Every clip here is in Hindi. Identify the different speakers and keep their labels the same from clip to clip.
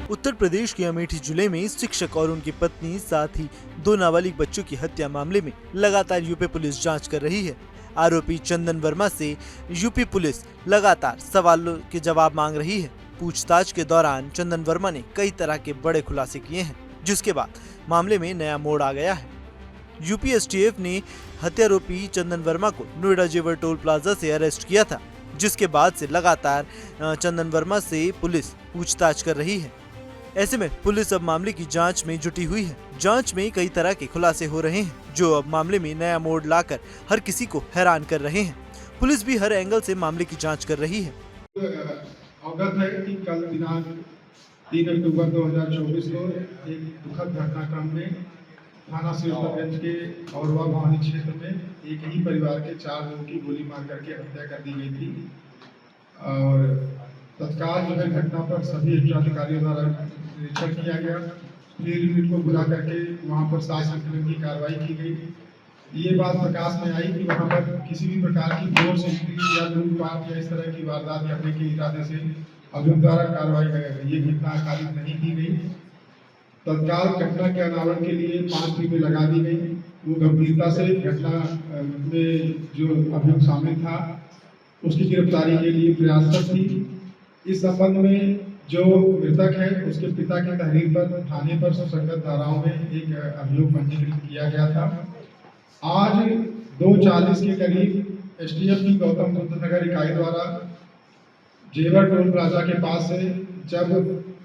Speaker 1: उत्तर प्रदेश के अमेठी जिले में शिक्षक और उनकी पत्नी साथ ही 2 नाबालिग बच्चों की हत्या मामले में लगातार यूपी पुलिस जांच कर रही है। आरोपी चंदन वर्मा से यूपी पुलिस लगातार सवालों के जवाब मांग रही है। पूछताछ के दौरान चंदन वर्मा ने कई तरह के बड़े खुलासे किए हैं, जिसके बाद मामले में नया मोड़ आ गया है। यूपी एसटीएफ ने हत्यारोपी चंदन वर्मा को नोएडा जेवर टोल प्लाजा से अरेस्ट किया था, जिसके बाद से लगातार चंदन वर्मा से पुलिस पूछताछ कर रही है। ऐसे में पुलिस अब मामले की जांच में जुटी हुई है। जांच में कई तरह के खुलासे हो रहे हैं, जो अब मामले में नया मोड़ लाकर हर किसी को हैरान कर रहे हैं। पुलिस भी हर एंगल से मामले की जांच कर रही है।
Speaker 2: अवगत है कि कल दिनांक 3 अक्टूबर 2024 को एक दुखद घटनाक्रम में थाना सिरसागंज के औरवा भवानी क्षेत्र में एक ही परिवार के 4 लोगों की गोली मार करके हत्या कर दी गई थी। और तत्काल जो है घटना पर सभी उच्चाधिकारियों द्वारा निरीक्षण किया गया। फिर यूनिट को बुला करके वहां पर 7 संकलन की कार्रवाई की गई। ये बात प्रकाश में आई कि वहां पर किसी भी प्रकार की फोर्स एंट्री या लूटपाट या इस तरह की वारदात करने के इरादे से अभियुक्त द्वारा कार्रवाई ये घटना कारित नहीं की गई। तत्काल घटना के अनावरण के लिए 5 टीमें लगा दी गई। वो गंभीरता से घटना में जो अभियुक्त शामिल था उसकी गिरफ्तारी के लिए प्रयासरत थी। इस संबंध में जो मृतक है उसके पिता की तहरीर पर थाने पर सुसंगत धाराओं में एक अभियोग पंजीकृत किया गया था। आज 2:40 के करीब एसटीएफ की गौतम बुद्ध नगर इकाई द्वारा जेवर टोल प्लाजा के पास से जब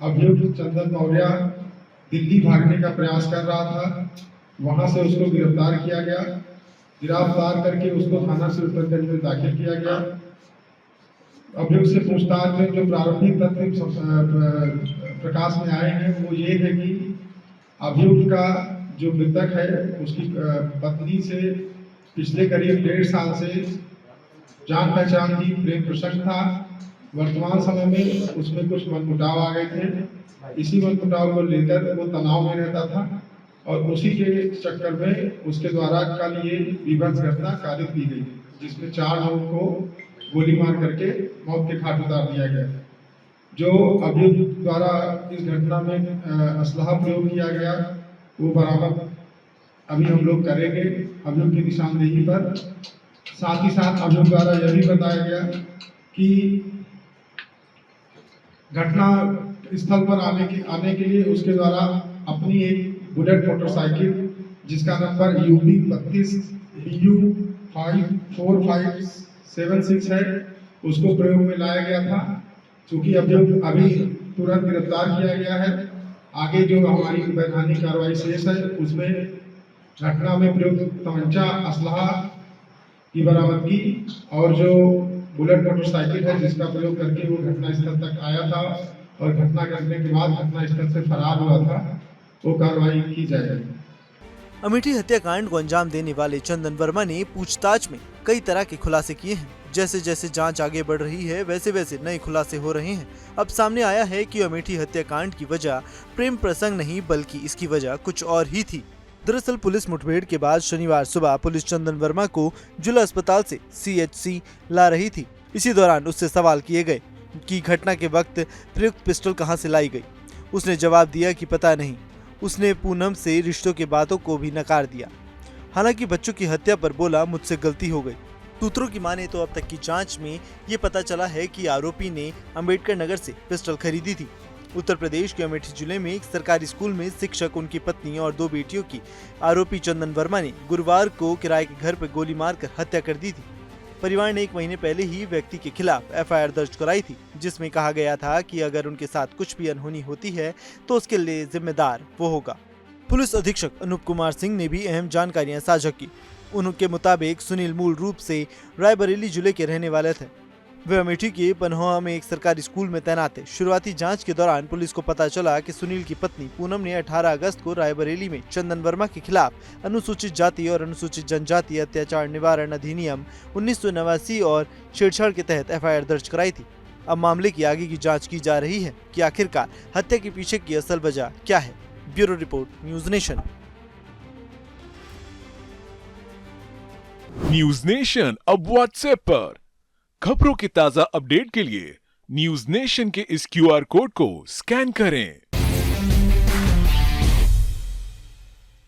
Speaker 2: अभियुक्त चंदन मौर्य दिल्ली भागने का प्रयास कर रहा था, वहां से उसको गिरफ्तार किया गया। गिरफ्तार करके उसको थाना सिरसागंज में दाखिल किया गया। अभियुक्त से पूछताछ में जो प्रारंभिक तथ्य प्रकाश में आए हैं वो ये है कि अभियुक्त का जो मृतक है उसकी पत्नी से पिछले करीब 1.5 साल से जान पहचान की प्रेम प्रसंग था। वर्तमान समय में उसमें कुछ मनमुटाव आ गए थे। इसी मनमुटाव को लेकर वो तनाव में रहता था और उसी के चक्कर में उसके द्वारा कल ये विभत्स घटना कारित की गई, जिसमें 4 लोगों को गोली मार करके मौत के घाट उतार दिया गया। जो अभियुक्त द्वारा इस घटना में असलहा प्रयोग किया गया वो बरामद अभी हम लोग करेंगे अभियुक्त की निशानदेही पर। साथ ही साथ अभियुक्त द्वारा यह भी बताया गया कि घटना स्थल पर आने के लिए उसके द्वारा अपनी एक बुलेट मोटरसाइकिल जिसका नंबर UP 32 BU 54576 है उसको प्रयोग में लाया गया था। चूंकि अभी तुरंत गिरफ्तार किया गया है, आगे जो हमारी वैधानिक कार्रवाई शेष है उसमें घटना में प्रयुक्त तमंचा असलहा की बरामदगी और जो बुलेट मोटरसाइकिल है जिसका प्रयोग करके वो घटना स्थल तक आया था और घटना करने के बाद घटना स्थल से फरार हुआ था, वो कार्रवाई की जाएगी।
Speaker 1: अमेठी हत्याकांड को अंजाम देने वाले चंदन वर्मा ने पूछताछ में कई तरह के खुलासे किए हैं। जैसे जैसे जांच आगे बढ़ रही है वैसे वैसे नए खुलासे हो रहे हैं। अब सामने आया है कि अमेठी हत्याकांड की वजह प्रेम प्रसंग नहीं बल्कि इसकी वजह कुछ और ही थी। दरअसल पुलिस मुठभेड़ के बाद शनिवार सुबह पुलिस चंदन वर्मा को जिला अस्पताल से CHC ला रही थी। इसी दौरान उससे सवाल किए गए कि घटना के वक्त प्रयुक्त पिस्टल कहां से लाई गई। उसने जवाब दिया कि पता नहीं। उसने पूनम से रिश्तों के बातों को भी नकार दिया। हालांकि बच्चों की हत्या पर बोला मुझसे गलती हो गई। सूत्रों की माने तो अब तक की जांच में ये पता चला है कि आरोपी ने अंबेडकर नगर से पिस्टल खरीदी थी। उत्तर प्रदेश के अमेठी जिले में एक सरकारी स्कूल में शिक्षक, उनकी पत्नी और 2 बेटियों की आरोपी चंदन वर्मा ने गुरुवार को किराए के घर पर गोली मारकर हत्या कर दी थी। परिवार ने 1 महीने पहले ही व्यक्ति के खिलाफ FIR दर्ज कराई थी, जिसमें कहा गया था कि अगर उनके साथ कुछ भी अनहोनी होती है तो उसके लिए जिम्मेदार वो होगा। पुलिस अधीक्षक अनूप कुमार सिंह ने भी अहम जानकारियां साझा की। उनके मुताबिक सुनील मूल रूप से रायबरेली जिले के रहने वाले थे। वे अमेठी के पनहोआ में एक सरकारी स्कूल में तैनात थे। शुरुआती जांच के दौरान पुलिस को पता चला कि सुनील की पत्नी पूनम ने 18 अगस्त को रायबरेली में चंदन वर्मा के खिलाफ अनुसूचित जाति और अनुसूचित जनजाति अत्याचार निवारण अधिनियम 1989 और छेड़छाड़ के तहत FIR दर्ज कराई थी। अब मामले की आगे की जाँच की जा रही है कि आखिरकार हत्या के पीछे की असल वजह क्या है। Bureau report, news nation.
Speaker 3: News nation अब व्हाट्सएप पर खबरों के ताजा अपडेट के लिए न्यूज नेशन के इस QR कोड को स्कैन करें।